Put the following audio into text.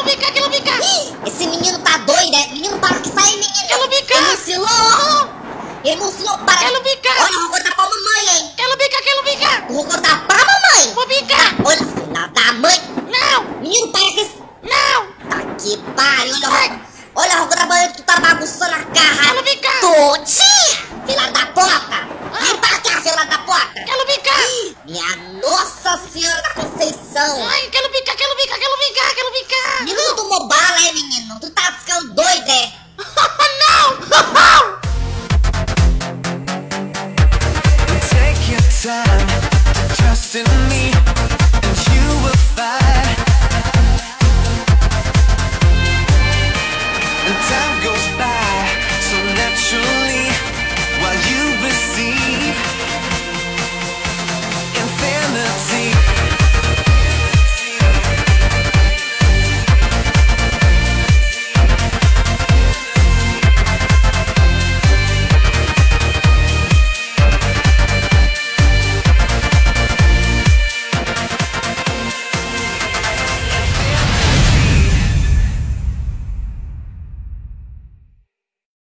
Quero bicar. Esse menino tá doido, né? Menino, para que sai, menino. Quero bicar. Emocionou, para. Quero bicar. Olha, eu vou contar pra mamãe, hein. Quero bicar. Eu vou contar pra mamãe. Vou bicar. Olha, filha da mãe. Não.